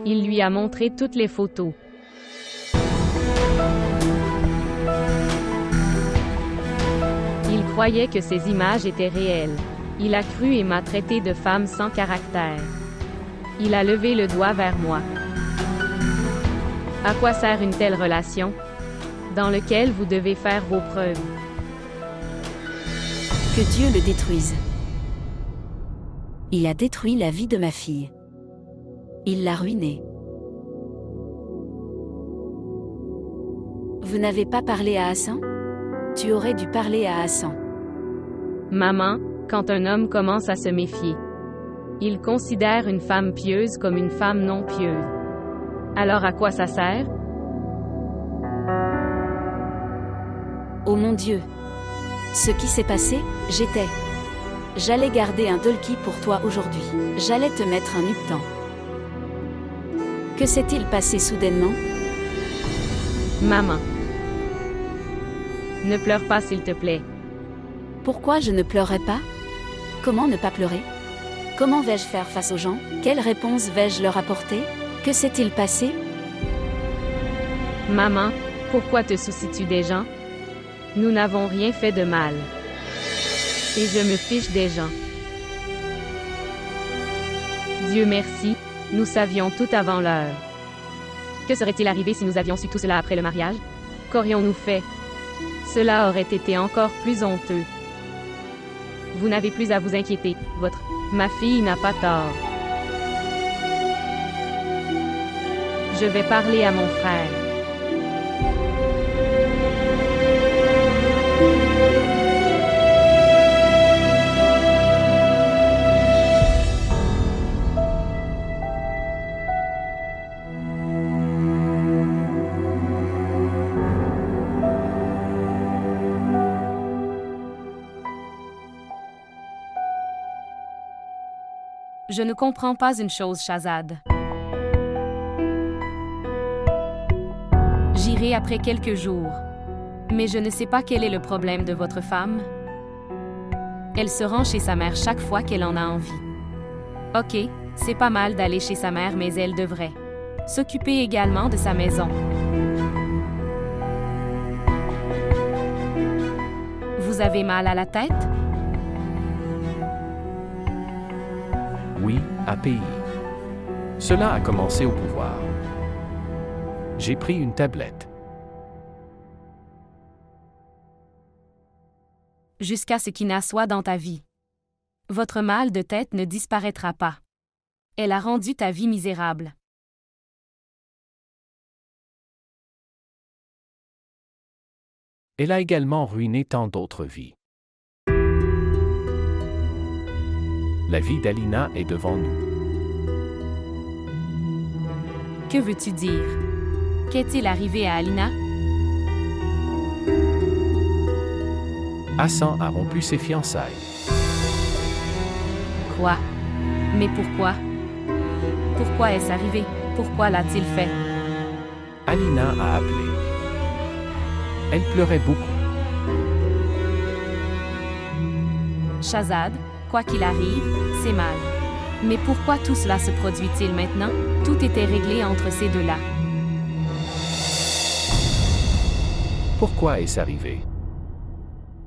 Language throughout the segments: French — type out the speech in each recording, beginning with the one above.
Il lui a montré toutes les photos. Il croyait que ces images étaient réelles. Il a cru et m'a traité de femme sans caractère. Il a levé le doigt vers moi. À quoi sert une telle relation, dans laquelle vous devez faire vos preuves? Que Dieu le détruise. Il a détruit la vie de ma fille. Il l'a ruinée. Vous n'avez pas parlé à Hassan? Tu aurais dû parler à Hassan. Maman, quand un homme commence à se méfier, il considère une femme pieuse comme une femme non pieuse. Alors à quoi ça sert? Oh mon Dieu! Ce qui s'est passé, J'allais garder un dolki pour toi aujourd'hui. J'allais te mettre un nuptan. Que s'est-il passé soudainement? Maman. Ne pleure pas s'il te plaît. Pourquoi je ne pleurerais pas? Comment ne pas pleurer? Comment vais-je faire face aux gens? Quelle réponse vais-je leur apporter? Que s'est-il passé? Maman, pourquoi te soucies-tu des gens? Nous n'avons rien fait de mal. Et je me fiche des gens. Dieu merci, nous savions tout avant l'heure. Que serait-il arrivé si nous avions su tout cela après le mariage? Qu'aurions-nous fait? Cela aurait été encore plus honteux. Vous n'avez plus à vous inquiéter, ma fille n'a pas tort. Je vais parler à mon frère. Je ne comprends pas une chose, Shahzad. J'irai après quelques jours. Mais je ne sais pas quel est le problème de votre femme. Elle se rend chez sa mère chaque fois qu'elle en a envie. Ok, c'est pas mal d'aller chez sa mère, mais elle devrait s'occuper également de sa maison. Vous avez mal à la tête? Oui, API. Cela a commencé au pouvoir. J'ai pris une tablette. Jusqu'à ce qu'Ina soit dans ta vie. Votre mal de tête ne disparaîtra pas. Elle a rendu ta vie misérable. Elle a également ruiné tant d'autres vies. La vie d'Alina est devant nous. Que veux-tu dire? Qu'est-il arrivé à Alina? Hassan a rompu ses fiançailles. Quoi? Mais pourquoi? Pourquoi est-ce arrivé? Pourquoi l'a-t-il fait? Alina a appelé. Elle pleurait beaucoup. Shahzad, quoi qu'il arrive, c'est mal. Mais pourquoi tout cela se produit-il maintenant? Tout était réglé entre ces deux-là. Pourquoi est-ce arrivé?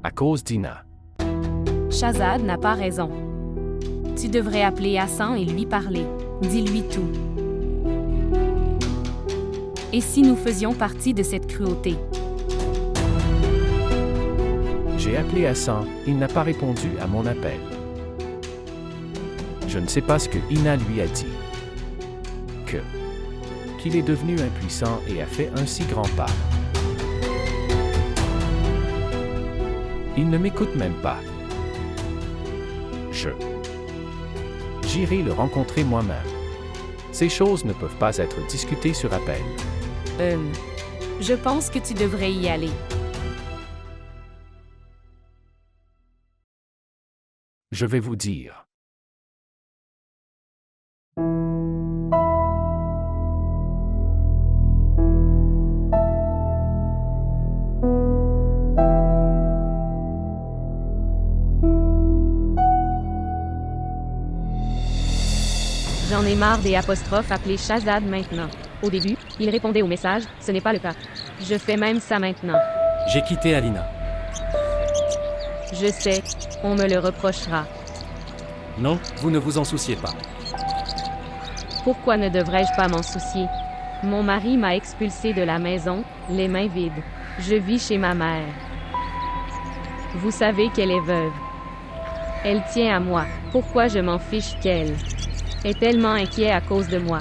À cause d'Ina. Shahzad n'a pas raison. Tu devrais appeler Hassan et lui parler. Dis-lui tout. Et si nous faisions partie de cette cruauté? J'ai appelé Hassan, il n'a pas répondu à mon appel. Je ne sais pas ce que Ina lui a dit. Qu'il est devenu impuissant et a fait un si grand pas. Il ne m'écoute même pas. J'irai le rencontrer moi-même. Ces choses ne peuvent pas être discutées sur appel. Je pense que tu devrais y aller. Je vais vous dire. J'en ai marre des apostrophes appelées Shahzad maintenant. Au début, il répondait aux messages, ce n'est pas le cas. Je fais même ça maintenant. J'ai quitté Alina. Je sais, on me le reprochera. Non, vous ne vous en souciez pas. Pourquoi ne devrais-je pas m'en soucier? Mon mari m'a expulsé de la maison, les mains vides. Je vis chez ma mère. Vous savez qu'elle est veuve. Elle tient à moi. Pourquoi je m'en fiche qu'elle est tellement inquiète à cause de moi?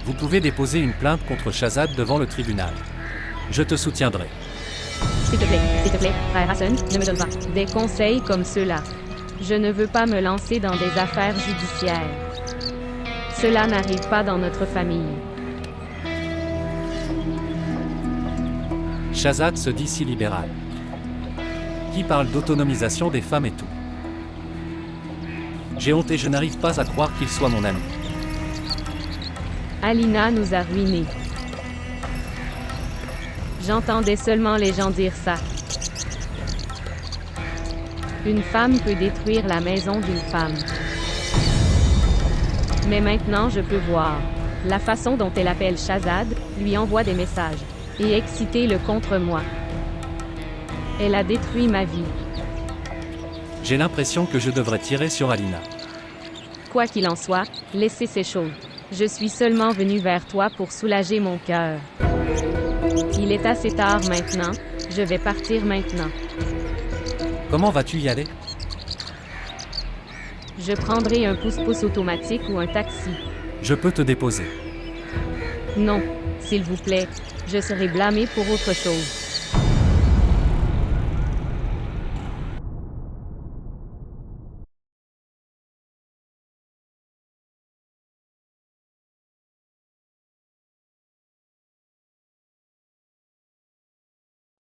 Vous pouvez déposer une plainte contre Shahzad devant le tribunal. Je te soutiendrai. S'il te plaît, frère Hassan, ne me donne pas des conseils comme ceux-là. Je ne veux pas me lancer dans des affaires judiciaires. Cela n'arrive pas dans notre famille. Shahzad se dit si libéral. Qui parle d'autonomisation des femmes et tout. J'ai honte et je n'arrive pas à croire qu'il soit mon ami. Alina nous a ruinés. J'entendais seulement les gens dire ça. Une femme peut détruire la maison d'une femme. Mais maintenant je peux voir. La façon dont elle appelle Shahzad, lui envoie des messages. Et exciter-le contre moi. Elle a détruit ma vie. J'ai l'impression que je devrais tirer sur Alina. Quoi qu'il en soit, laissez ces choses. Je suis seulement venu vers toi pour soulager mon cœur. Il est assez tard maintenant, je vais partir maintenant. Comment vas-tu y aller? Je prendrai un pouce-pouce automatique ou un taxi. Je peux te déposer. Non, s'il vous plaît, je serai blâmé pour autre chose.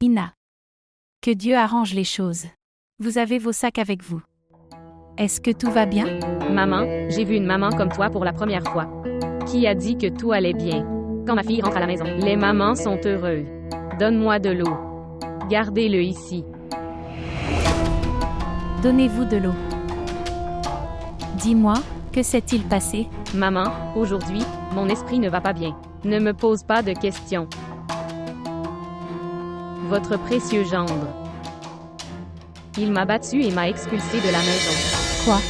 Ina. Que Dieu arrange les choses. Vous avez vos sacs avec vous. Est-ce que tout va bien? Maman, j'ai vu une maman comme toi pour la première fois. Qui a dit que tout allait bien? Quand ma fille rentre à la maison, les mamans sont heureuses. Donne-moi de l'eau. Gardez-le ici. Donnez-vous de l'eau. Dis-moi, que s'est-il passé? Maman, aujourd'hui, mon esprit ne va pas bien. Ne me pose pas de questions. Votre précieux gendre. Il m'a battu et m'a expulsé de la maison. Quoi?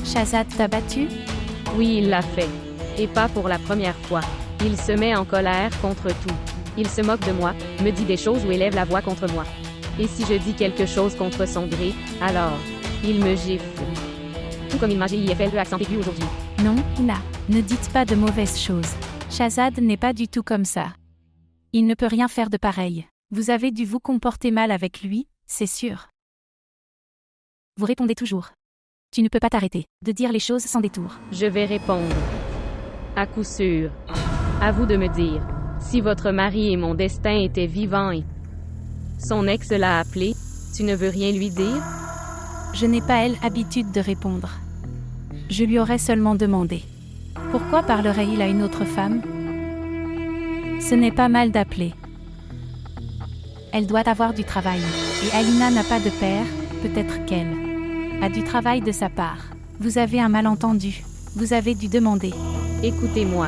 Shahzad t'a battu? Oui, il l'a fait. Et pas pour la première fois. Il se met en colère contre tout. Il se moque de moi, me dit des choses ou élève la voix contre moi. Et si je dis quelque chose contre son gré, alors, il me gifle. Tout comme il m'a GIFLE accent aigu aujourd'hui. Non, Ina, ne dites pas de mauvaises choses. Shahzad n'est pas du tout comme ça. Il ne peut rien faire de pareil. Vous avez dû vous comporter mal avec lui, c'est sûr. Vous répondez toujours. Tu ne peux pas t'arrêter de dire les choses sans détour. Je vais répondre. À coup sûr. À vous de me dire. Si votre mari et mon destin étaient vivants et son ex l'a appelé, tu ne veux rien lui dire? Je n'ai pas l'habitude de répondre. Je lui aurais seulement demandé. Pourquoi parlerait-il à une autre femme? Ce n'est pas mal d'appeler. Elle doit avoir du travail. Et Alina n'a pas de père, peut-être qu'elle a du travail de sa part. Vous avez un malentendu. Vous avez dû demander. Écoutez-moi.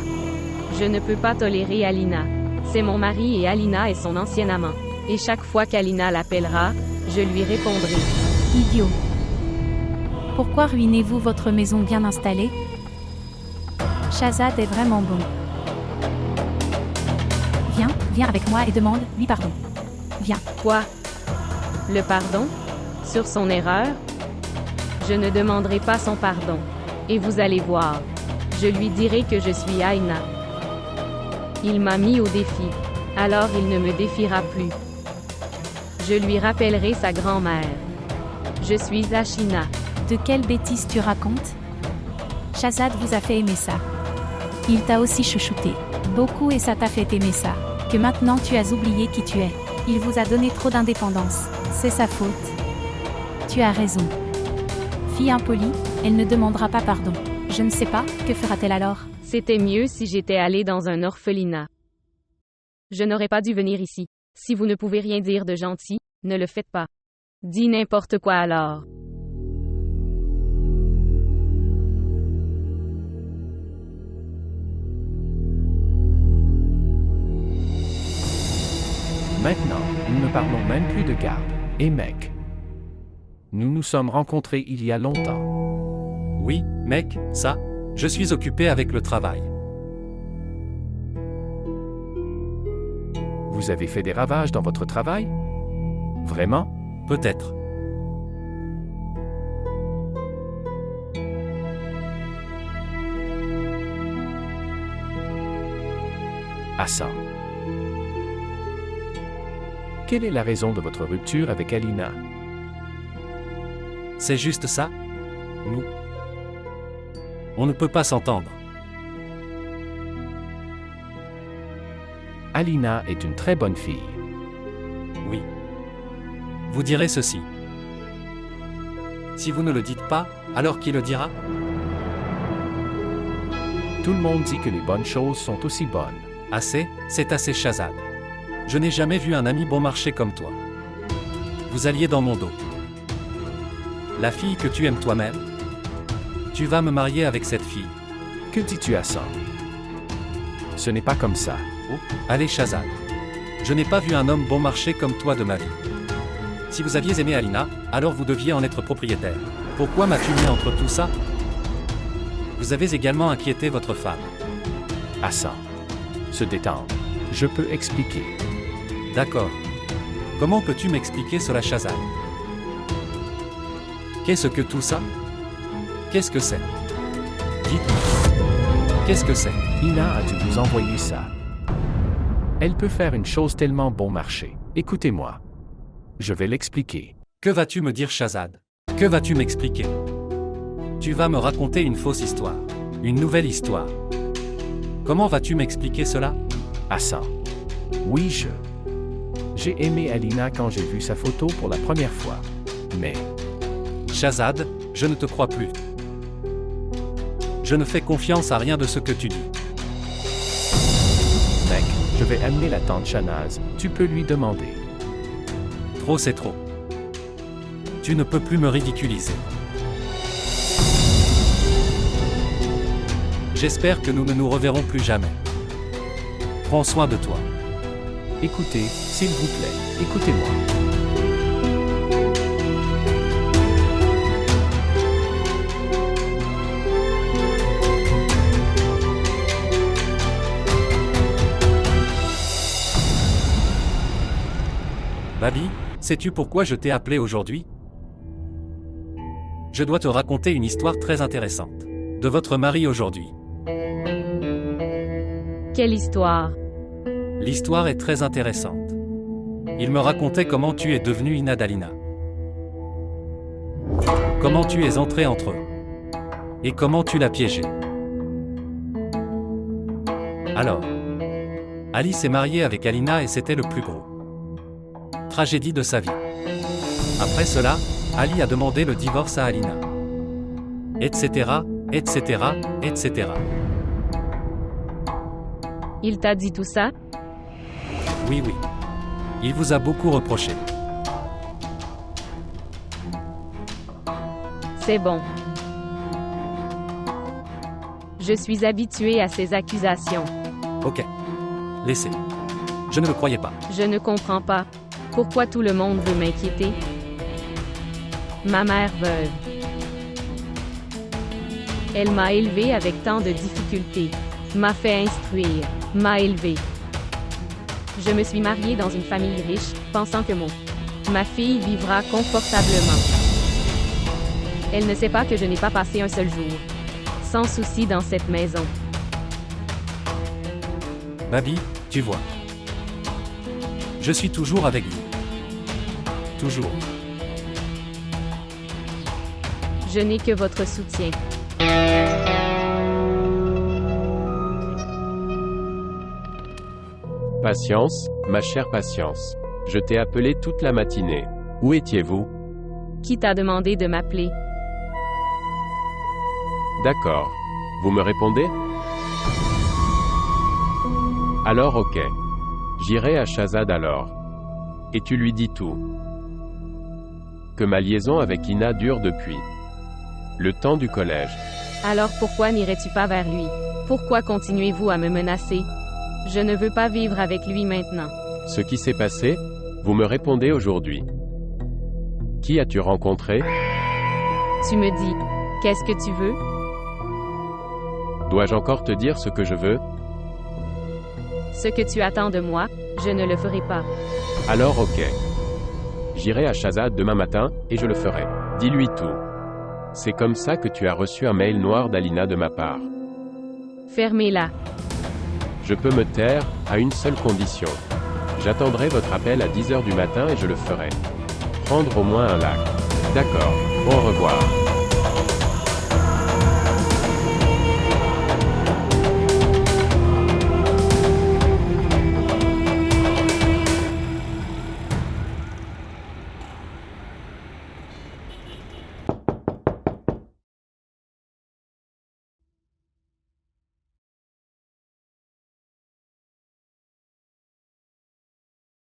Je ne peux pas tolérer Alina. C'est mon mari et Alina est son ancien amant. Et chaque fois qu'Alina l'appellera, je lui répondrai. Idiot. Pourquoi ruinez-vous votre maison bien installée? Shahzad est vraiment bon. Viens avec moi et demande-lui pardon. Viens. Quoi? Le pardon? Sur son erreur? Je ne demanderai pas son pardon. Et vous allez voir. Je lui dirai que je suis Aina. Il m'a mis au défi. Alors il ne me défiera plus. Je lui rappellerai sa grand-mère. Je suis Ashina. De quelle bêtise tu racontes? Shahzad vous a fait aimer ça. Il t'a aussi chouchouté. Beaucoup et ça t'a fait aimer ça. Que maintenant tu as oublié qui tu es. Il vous a donné trop d'indépendance. C'est sa faute. Tu as raison. Fille impolie, elle ne demandera pas pardon. Je ne sais pas, que fera-t-elle alors? C'était mieux si j'étais allée dans un orphelinat. Je n'aurais pas dû venir ici. Si vous ne pouvez rien dire de gentil, ne le faites pas. Dis n'importe quoi alors. parlons même plus de garde. Et mec, nous nous sommes rencontrés il y a longtemps. Oui, mec, ça, je suis occupé avec le travail. Vous avez fait des ravages dans votre travail? Vraiment? Peut-être. Hassan. Quelle est la raison de votre rupture avec Alina? C'est juste ça? On ne peut pas s'entendre. Alina est une très bonne fille. Oui. Vous direz ceci. Si vous ne le dites pas, alors qui le dira? Tout le monde dit que les bonnes choses sont aussi bonnes. Assez, c'est assez, Shahzad. Je n'ai jamais vu un ami bon marché comme toi. Vous alliez dans mon dos. La fille que tu aimes toi-même? Tu vas me marier avec cette fille. Que dis-tu, Hassan? Ce n'est pas comme ça. Oh, allez, Shahzad. Je n'ai pas vu un homme bon marché comme toi de ma vie. Si vous aviez aimé Alina, alors vous deviez en être propriétaire. Pourquoi m'as-tu mis entre tout ça? Vous avez également inquiété votre femme. Hassan. Se détendre. Je peux expliquer. D'accord. Comment peux-tu m'expliquer cela, Shahzad? Qu'est-ce que tout ça? Qu'est-ce que c'est? Dites-moi. Qu'est-ce que c'est? Ina a dû vous envoyer ça. Elle peut faire une chose tellement bon marché. Écoutez-moi. Je vais l'expliquer. Que vas-tu me dire, Shahzad? Que vas-tu m'expliquer? Tu vas me raconter une fausse histoire. Une nouvelle histoire. Comment vas-tu m'expliquer cela? Hassan. Oui, j'ai aimé Alina quand j'ai vu sa photo pour la première fois. Mais... Shahzad, je ne te crois plus. Je ne fais confiance à rien de ce que tu dis. Mec, je vais amener la tante Shahnaz. Tu peux lui demander. Trop, c'est trop. Tu ne peux plus me ridiculiser. J'espère que nous ne nous reverrons plus jamais. Prends soin de toi. Écoutez, s'il vous plaît, écoutez-moi. Babi, sais-tu pourquoi je t'ai appelé aujourd'hui? Je dois te raconter une histoire très intéressante. De votre mari aujourd'hui. Quelle histoire? L'histoire est très intéressante. Il me racontait comment tu es devenue Ina d'Alina. Comment tu es entré entre eux. Et comment tu l'as piégé. Alors, Ali s'est marié avec Alina et c'était le plus gros. Tragédie de sa vie. Après cela, Ali a demandé le divorce à Alina. Etc., etc., etc. Il t'a dit tout ça? Oui, oui. Il vous a beaucoup reproché. C'est bon. Je suis habituée à ces accusations. Ok. Laissez. Je ne le croyais pas. Je ne comprends pas. Pourquoi tout le monde veut m'inquiéter? Ma mère veuve. Elle m'a élevée avec tant de difficultés. M'a fait instruire. M'a élevée. Je me suis mariée dans une famille riche, pensant que ma fille vivra confortablement. Elle ne sait pas que je n'ai pas passé un seul jour sans souci dans cette maison. Babi, tu vois. Je suis toujours avec vous. Toujours. Je n'ai que votre soutien. Patience, ma chère Patience. Je t'ai appelé toute la matinée. Où étiez-vous? Qui t'a demandé de m'appeler? D'accord. Vous me répondez? Alors ok. J'irai à Shahzad alors. Et tu lui dis tout. Que ma liaison avec Ina dure depuis le temps du collège. Alors pourquoi n'irais-tu pas vers lui? Pourquoi continuez-vous à me menacer? Je ne veux pas vivre avec lui maintenant. Ce qui s'est passé? Vous me répondez aujourd'hui. Qui as-tu rencontré? Tu me dis, qu'est-ce que tu veux? Dois-je encore te dire ce que je veux? Ce que tu attends de moi, je ne le ferai pas. Alors ok. J'irai à Shazad demain matin, et je le ferai. Dis-lui tout. C'est comme ça que tu as reçu un mail noir d'Alina de ma part. Fermez-la. Je peux me taire, à une seule condition. J'attendrai votre appel à 10 h du matin et je le ferai. Prendre au moins un lac. D'accord. Au revoir.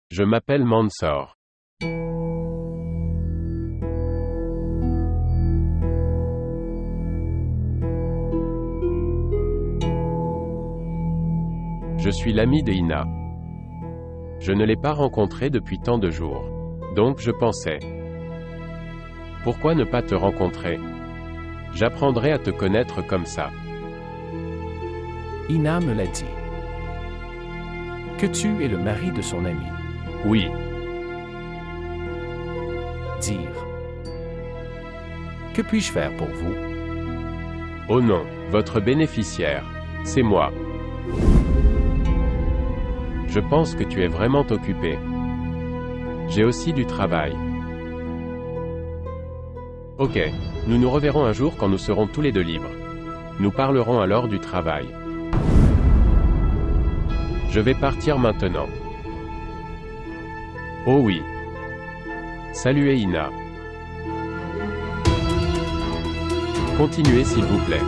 Je m'appelle Mansour. Je suis l'ami de Ina. Je ne l'ai pas rencontrée depuis tant de jours. Donc je pensais. Pourquoi ne pas te rencontrer? J'apprendrai à te connaître comme ça. Ina me l'a dit. Que tu es le mari de son ami. Oui. Dire. Que puis-je faire pour vous? Oh non, votre bénéficiaire. C'est moi. Je pense que tu es vraiment occupé. J'ai aussi du travail. Ok, nous nous reverrons un jour quand nous serons tous les deux libres. Nous parlerons alors du travail. Je vais partir maintenant. Oh oui. Saluez Ina. Continuez s'il vous plaît.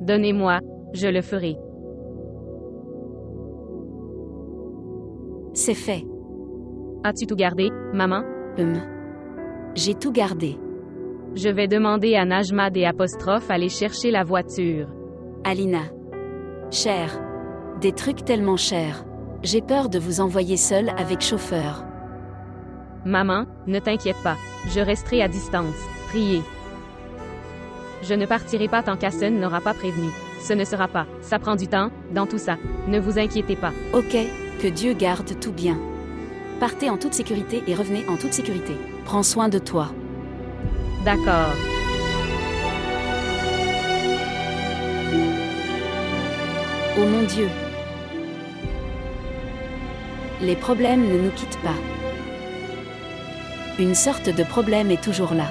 Donnez-moi, je le ferai. C'est fait. As-tu tout gardé, maman? J'ai tout gardé. Je vais demander à Najma et Apostrophe aller chercher la voiture. Alina. Cher. Des trucs tellement chers. J'ai peur de vous envoyer seul avec chauffeur. Maman, ne t'inquiète pas. Je resterai à distance. Priez. Je ne partirai pas tant qu'Hassan n'aura pas prévenu. Ce ne sera pas. Ça prend du temps, dans tout ça. Ne vous inquiétez pas. Ok, que Dieu garde tout bien. Partez en toute sécurité et revenez en toute sécurité. Prends soin de toi. D'accord. Oh mon Dieu. Les problèmes ne nous quittent pas. Une sorte de problème est toujours là.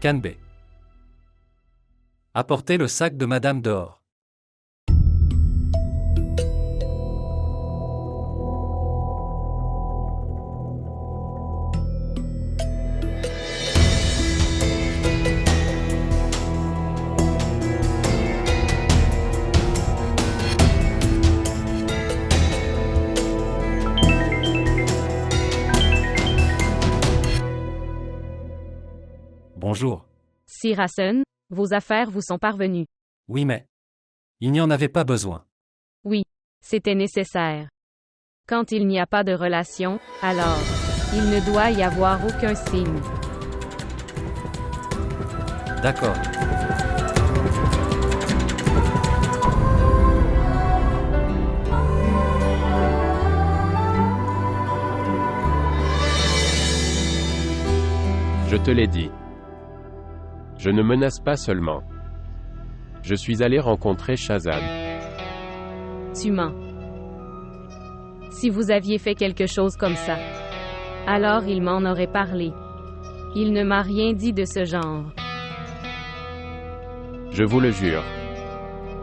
Canbé. Apportez le sac de Madame dehors. Bonjour. Sir Hassan, vos affaires vous sont parvenues. Oui mais. Il n'y en avait pas besoin. Oui, c'était nécessaire. Quand il n'y a pas de relation, alors, il ne doit y avoir aucun signe. D'accord. te l'ai dit. Je ne menace pas seulement. Je suis allé rencontrer Shahzad. Tu mens. Si vous aviez fait quelque chose comme ça, alors il m'en aurait parlé. Il ne m'a rien dit de ce genre. Je vous le jure.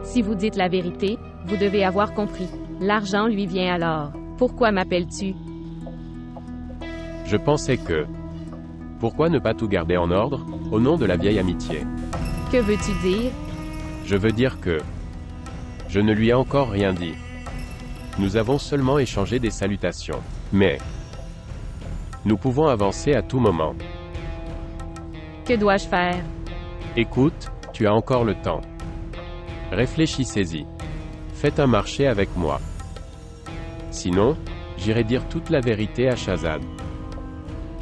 Si vous dites la vérité, vous devez avoir compris. L'argent lui vient alors. Pourquoi m'appelles-tu? Je pensais que... Pourquoi ne pas tout garder en ordre, au nom de la vieille amitié? Que veux-tu dire? Je veux dire que... Je ne lui ai encore rien dit. Nous avons seulement échangé des salutations. Mais... Nous pouvons avancer à tout moment. Que dois-je faire? Écoute, tu as encore le temps. Réfléchissez-y. Faites un marché avec moi. Sinon, j'irai dire toute la vérité à Shahzad.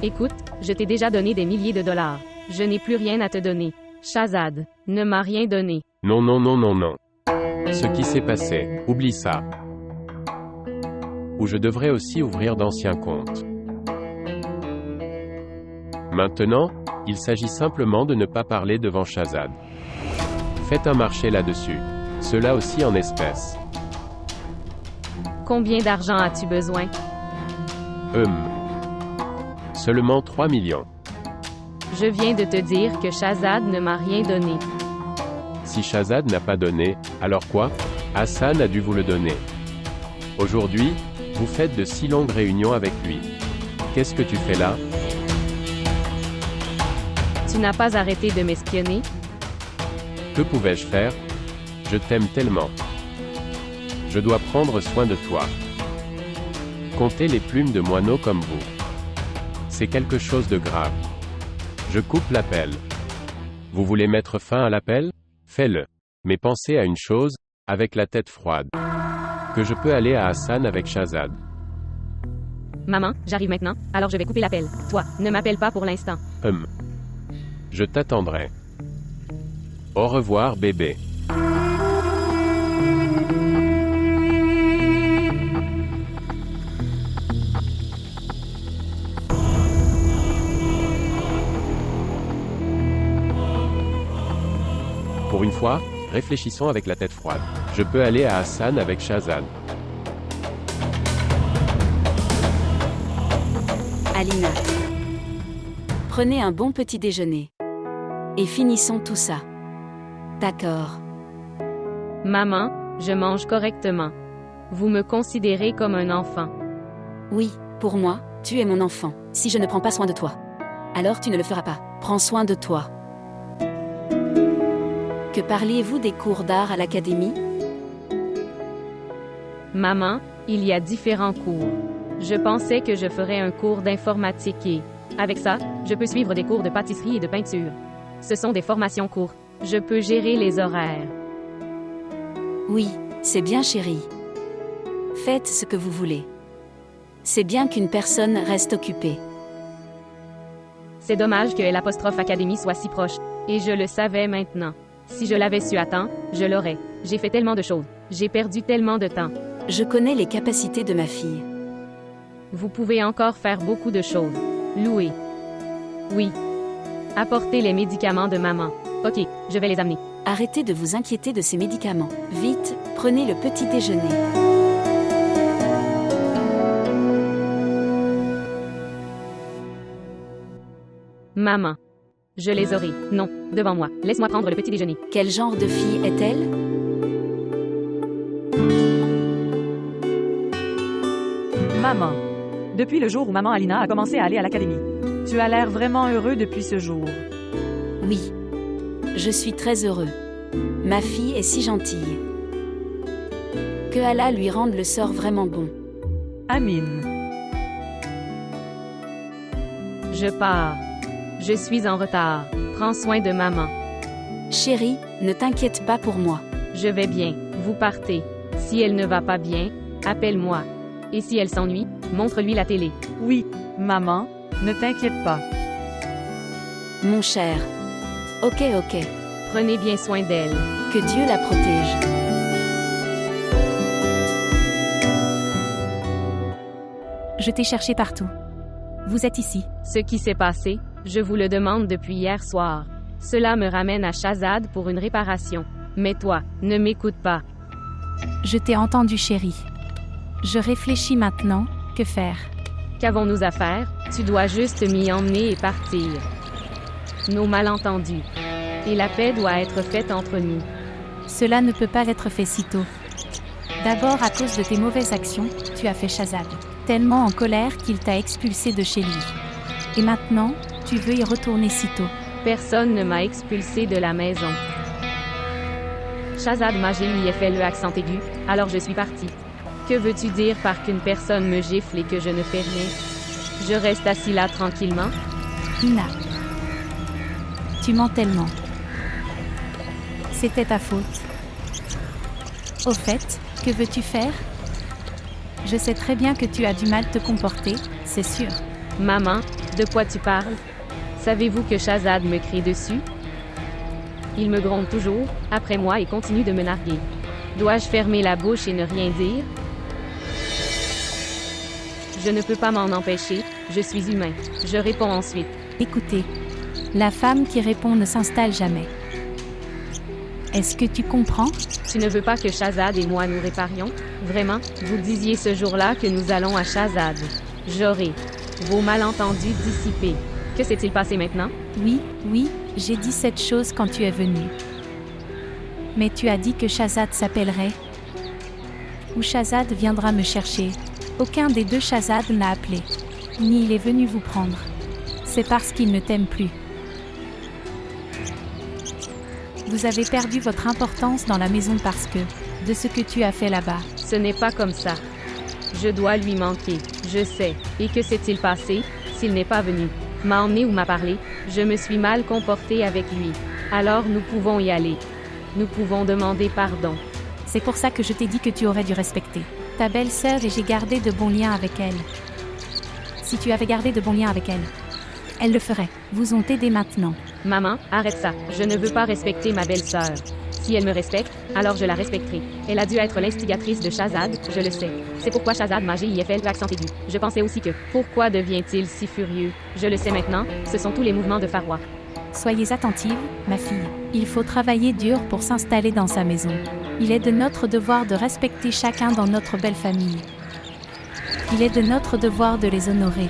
Écoute, je t'ai déjà donné des milliers de dollars. Je n'ai plus rien à te donner. Shahzad ne m'a rien donné. Non, non, non, non, non. Ce qui s'est passé, oublie ça. Ou je devrais aussi ouvrir d'anciens comptes. Maintenant, il s'agit simplement de ne pas parler devant Shahzad. Faites un marché là-dessus. Cela aussi en espèces. Combien d'argent as-tu besoin? Seulement 3 millions. Je viens de te dire que Shahzad ne m'a rien donné. Si Shahzad n'a pas donné, alors quoi? Hassan a dû vous le donner. Aujourd'hui, vous faites de si longues réunions avec lui. Qu'est-ce que tu fais là? Tu n'as pas arrêté de m'espionner? Que pouvais-je faire? Je t'aime tellement. Je dois prendre soin de toi. Comptez les plumes de moineaux comme vous. C'est quelque chose de grave. Je coupe l'appel. Vous voulez mettre fin à l'appel? Fais-le. Mais pensez à une chose, avec la tête froide. Que je peux aller à Hassan avec Shahzad. Maman, j'arrive maintenant, alors je vais couper l'appel. Toi, ne m'appelle pas pour l'instant. Je t'attendrai. Au revoir, bébé. Pour une fois, réfléchissons avec la tête froide. Je peux aller à Hassan avec Shahzad. Alina. Prenez un bon petit déjeuner. Et finissons tout ça. D'accord. Maman, je mange correctement. Vous me considérez comme un enfant. Oui, pour moi, tu es mon enfant. Si je ne prends pas soin de toi, alors tu ne le feras pas. Prends soin de toi. Que parliez-vous des cours d'art à l'académie? Maman, il y a différents cours. Je pensais que je ferais un cours d'informatique et, avec ça, je peux suivre des cours de pâtisserie et de peinture. Ce sont des formations courtes. Je peux gérer les horaires. Oui, c'est bien chérie. Faites ce que vous voulez. C'est bien qu'une personne reste occupée. C'est dommage que l'apostrophe académie soit si proche. Et je le savais maintenant. Si je l'avais su à temps, je l'aurais. J'ai fait tellement de choses. J'ai perdu tellement de temps. Je connais les capacités de ma fille. Vous pouvez encore faire beaucoup de choses. Louer. Oui. Apporter les médicaments de maman. Ok, je vais les amener. Arrêtez de vous inquiéter de ces médicaments. Vite, prenez le petit déjeuner. Maman. Je les aurai. Non, devant moi. Laisse-moi prendre le petit déjeuner. Quel genre de fille est-elle? Maman. Depuis le jour où maman Alina a commencé à aller à l'académie. Tu as l'air vraiment heureux depuis ce jour. Oui. Je suis très heureux. Ma fille est si gentille. Que Allah lui rende le sort vraiment bon. Amin. Je pars. Je suis en retard. Prends soin de maman. Chérie, ne t'inquiète pas pour moi. Je vais bien. Vous partez. Si elle ne va pas bien, appelle-moi. Et si elle s'ennuie, montre-lui la télé. Oui, maman, ne t'inquiète pas. Mon cher. Ok. Prenez bien soin d'elle. Que Dieu la protège. Je t'ai cherché partout. Vous êtes ici. Ce qui s'est passé, Je vous le demande depuis hier soir. Cela me ramène à Shahzad pour une réparation. Mais toi, ne m'écoute pas. Je t'ai entendu, chérie. Je réfléchis maintenant, que faire? Qu'avons-nous à faire? Tu dois juste m'y emmener et partir. Nos malentendus. Et la paix doit être faite entre nous. Cela ne peut pas être fait si tôt. D'abord, à cause de tes mauvaises actions, tu as fait Shahzad tellement en colère qu'il t'a expulsé de chez lui. Et maintenant, tu veux y retourner si tôt. Personne ne m'a expulsé de la maison. Shahzad m'a lui a fait le accent aigu, alors je suis partie. Que veux-tu dire par qu'une personne me gifle et que je ne fais rien? Je reste assis là tranquillement? Ina. Tu mens tellement. C'était ta faute. Au fait, que veux-tu faire? Je sais très bien que tu as du mal te comporter, c'est sûr. Maman, de quoi tu parles? Savez-vous que Shahzad me crie dessus? Il me gronde toujours, après moi et continue de me narguer. Dois-je fermer la bouche et ne rien dire? Je ne peux pas m'en empêcher, je suis humain. Je réponds ensuite. Écoutez, la femme qui répond ne s'installe jamais. Est-ce que tu comprends? Tu ne veux pas que Shahzad et moi nous réparions? Vraiment? Vous disiez ce jour-là que nous allons à Shahzad. J'aurai vos malentendus dissipés. Que s'est-il passé maintenant? Oui, j'ai dit cette chose quand tu es venu. Mais tu as dit que Shahzad s'appellerait. Ou Shahzad viendra me chercher. Aucun des deux Shahzad n'a appelé. Ni il est venu vous prendre. C'est parce qu'il ne t'aime plus. Vous avez perdu votre importance dans la maison parce que, de ce que tu as fait là-bas. Ce n'est pas comme ça. Je dois lui manquer, je sais. Et que s'est-il passé, s'il n'est pas venu? M'a emmené ou m'a parlé? Je me suis mal comportée avec lui. Alors nous pouvons y aller. Nous pouvons demander pardon. C'est pour ça que je t'ai dit que tu aurais dû respecter ta belle-sœur et j'ai gardé de bons liens avec elle. Si tu avais gardé de bons liens avec elle, elle le ferait. Vous ont aidé maintenant. Maman, arrête ça. Je ne veux pas respecter ma belle-sœur. Si elle me respecte, alors je la respecterai. Elle a dû être l'instigatrice de Shahzad, je le sais. C'est pourquoi Shahzad m'a fait l'accent aigu. Je pensais aussi que, pourquoi devient-il si furieux? Je le sais maintenant, ce sont tous les mouvements de Farwa. Soyez attentive, ma fille. Il faut travailler dur pour s'installer dans sa maison. Il est de notre devoir de respecter chacun dans notre belle famille. Il est de notre devoir de les honorer.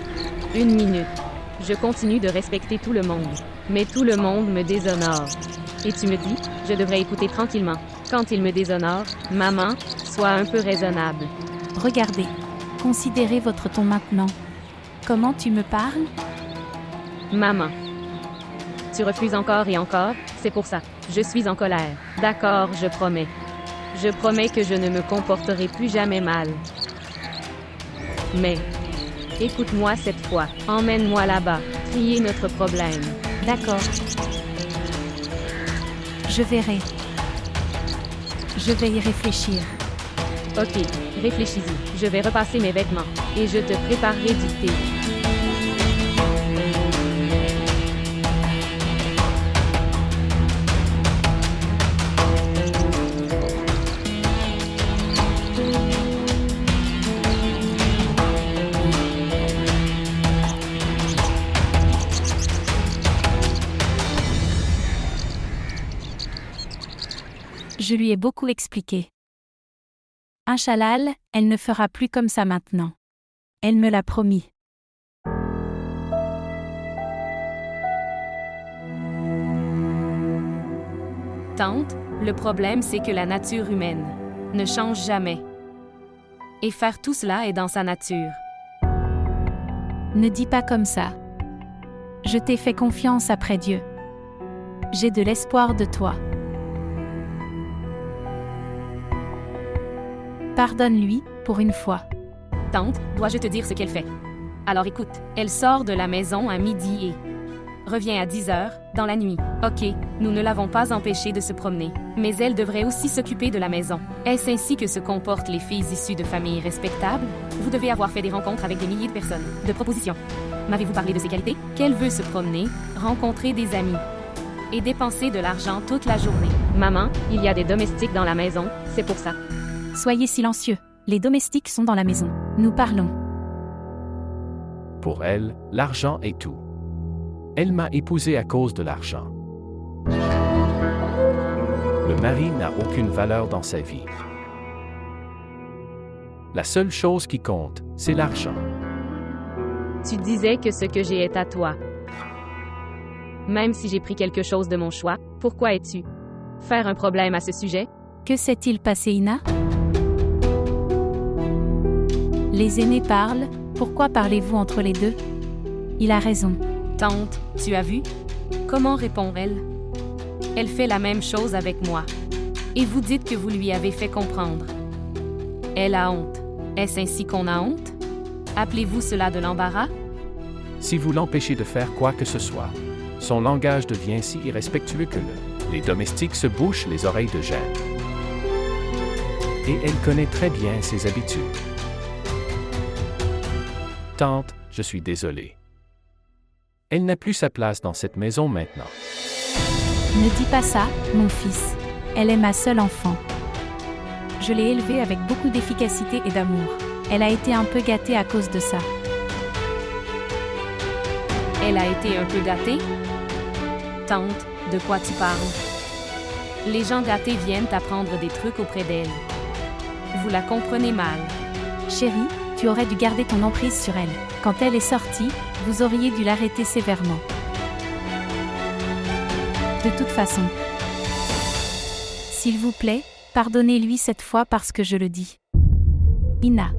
Une minute. Je continue de respecter tout le monde. Mais tout le monde me déshonore. Et tu me dis, je devrais écouter tranquillement. Quand il me déshonore, maman, sois un peu raisonnable. Regardez. Considérez votre ton maintenant. Comment tu me parles? Maman. Tu refuses encore et encore, c'est pour ça. Je suis en colère. D'accord, je promets. Je promets que je ne me comporterai plus jamais mal. Mais, écoute-moi cette fois. Emmène-moi là-bas. Trier notre problème. D'accord. Je verrai. Je vais y réfléchir. Ok, réfléchis-y. Je vais repasser mes vêtements. Et je te préparerai du thé. Je lui ai beaucoup expliqué. Inch'Allah, elle ne fera plus comme ça maintenant. Elle me l'a promis. Tante, le problème c'est que la nature humaine ne change jamais. Et faire tout cela est dans sa nature. Ne dis pas comme ça. Je t'ai fait confiance après Dieu. J'ai de l'espoir de toi. Pardonne-lui, pour une fois. Tante, dois-je te dire ce qu'elle fait? Alors écoute, elle sort de la maison à midi et revient à 10h, dans la nuit. Ok, nous ne l'avons pas empêchée de se promener, mais elle devrait aussi s'occuper de la maison. Est-ce ainsi que se comportent les filles issues de familles respectables? Vous devez avoir fait des rencontres avec des milliers de personnes. De propositions. M'avez-vous parlé de ses qualités? Qu'elle veut se promener, rencontrer des amis et dépenser de l'argent toute la journée. Maman, il y a des domestiques dans la maison, c'est pour ça. Soyez silencieux. Les domestiques sont dans la maison. Nous parlons. Pour elle, l'argent est tout. Elle m'a épousé à cause de l'argent. Le mari n'a aucune valeur dans sa vie. La seule chose qui compte, c'est l'argent. Tu disais que ce que j'ai est à toi. Même si j'ai pris quelque chose de mon choix, pourquoi es-tu faire un problème à ce sujet? Que s'est-il passé, Ina? Les aînés parlent, pourquoi parlez-vous entre les deux? Il a raison. Tante, tu as vu? Comment répond-elle? Elle fait la même chose avec moi. Et vous dites que vous lui avez fait comprendre. Elle a honte. Est-ce ainsi qu'on a honte? Appelez-vous cela de l'embarras? Si vous l'empêchez de faire quoi que ce soit, son langage devient si irrespectueux que les domestiques se bouchent les oreilles de gêne. Et elle connaît très bien ses habitudes. Tante, je suis désolé. Elle n'a plus sa place dans cette maison maintenant. Ne dis pas ça, mon fils. Elle est ma seule enfant. Je l'ai élevée avec beaucoup d'efficacité et d'amour. Elle a été un peu gâtée à cause de ça. Elle a été un peu gâtée? Tante, de quoi tu parles? Les gens gâtés viennent apprendre des trucs auprès d'elle. Vous la comprenez mal. Chérie, tu aurais dû garder ton emprise sur elle. Quand elle est sortie, vous auriez dû l'arrêter sévèrement. De toute façon. S'il vous plaît, pardonnez-lui cette fois parce que je le dis. Ina.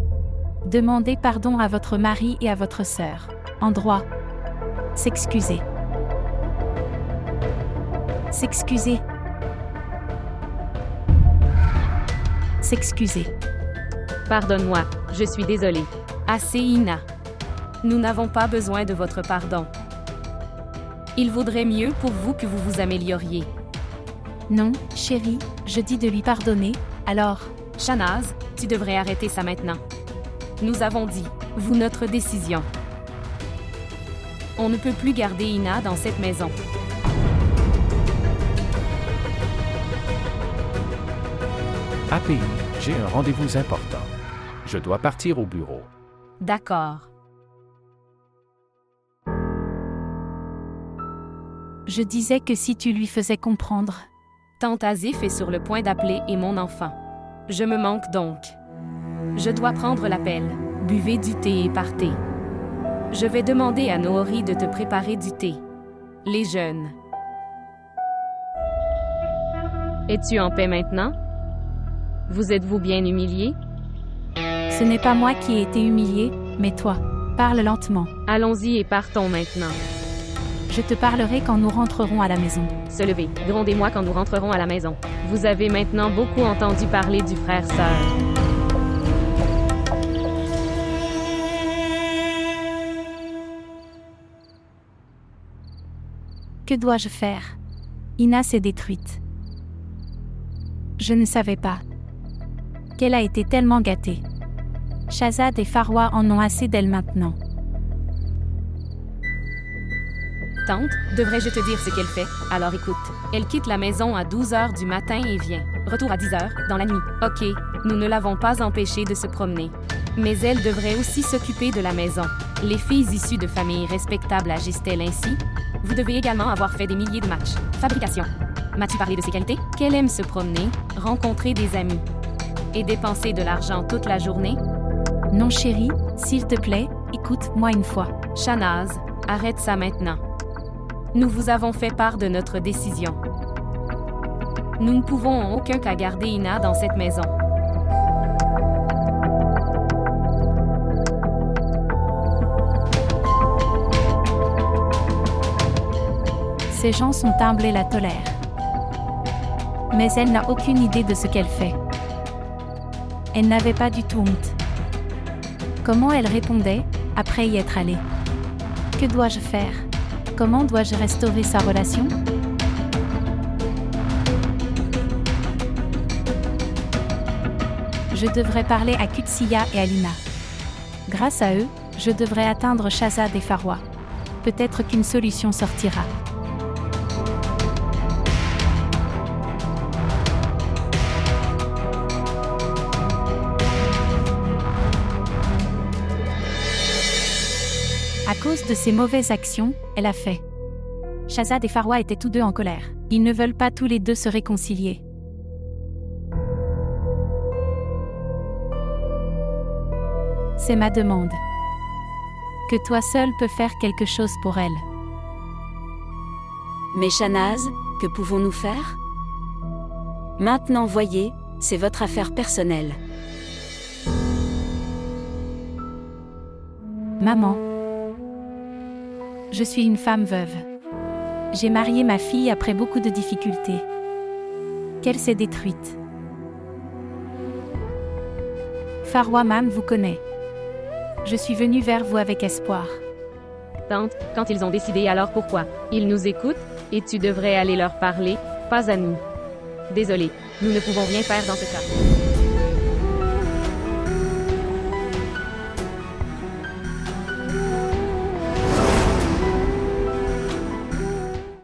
Demandez pardon à votre mari et à votre sœur. En droit. S'excuser. S'excuser. S'excuser. Pardonne-moi, je suis désolée. Assez, Ina. Nous n'avons pas besoin de votre pardon. Il vaudrait mieux pour vous que vous vous amélioriez. Non, chérie, je dis de lui pardonner, alors... Shahnaz, tu devrais arrêter ça maintenant. Nous avons dit, vous notre décision. On ne peut plus garder Ina dans cette maison. API, j'ai un rendez-vous important. Je dois partir au bureau. D'accord. Je disais que si tu lui faisais comprendre... Tante Azif est sur le point d'appeler et mon enfant. Je me manque donc. Je dois prendre l'appel. Buvez du thé et partez. Je vais demander à Nohori de te préparer du thé. Les jeunes. Es-tu en paix maintenant? Vous êtes-vous bien humilié? Ce n'est pas moi qui ai été humiliée, mais toi. Parle lentement. Allons-y et partons maintenant. Je te parlerai quand nous rentrerons à la maison. Se lever. Grondez-moi quand nous rentrerons à la maison. Vous avez maintenant beaucoup entendu parler du frère-sœur. Que dois-je faire? Ina s'est détruite. Je ne savais pas qu'elle a été tellement gâtée. Shahzad et Farwa en ont assez d'elle maintenant. Tante, devrais-je te dire ce qu'elle fait? Alors écoute. Elle quitte la maison à 12h du matin et vient. Retour à 10h, dans la nuit. Ok, nous ne l'avons pas empêchée de se promener. Mais elle devrait aussi s'occuper de la maison. Les filles issues de familles respectables agissent-elles ainsi? Vous devez également avoir fait des milliers de matchs. Fabrication. M'as-tu parlé de ses qualités? Qu'elle aime se promener, rencontrer des amis. Et dépenser de l'argent toute la journée? Non chérie, s'il te plaît, écoute-moi une fois. Shahnaz, arrête ça maintenant. Nous vous avons fait part de notre décision. Nous ne pouvons en aucun cas garder Ina dans cette maison. Ces gens sont humbles et la tolèrent. Mais elle n'a aucune idée de ce qu'elle fait. Elle n'avait pas du tout honte. Comment elle répondait, après y être allée? Que dois-je faire? Comment dois-je restaurer sa relation? Je devrais parler à Qudsiya et à Lina. Grâce à eux, je devrais atteindre Shahzad et Farwa. Peut-être qu'une solution sortira. À cause de ses mauvaises actions, elle a fait Shahzad et Farwa étaient tous deux en colère. Ils ne veulent pas tous les deux se réconcilier. C'est ma demande. Que toi seul peux faire quelque chose pour elle. Mais Shahnaz, que pouvons-nous faire? Maintenant voyez, c'est votre affaire personnelle. Maman. Je suis une femme veuve. J'ai marié ma fille après beaucoup de difficultés. Qu'elle s'est détruite. Farwa Mam vous connaît. Je suis venue vers vous avec espoir. Tante, quand ils ont décidé, alors pourquoi? Ils nous écoutent, et tu devrais aller leur parler, pas à nous. Désolé, nous ne pouvons rien faire dans ce cas.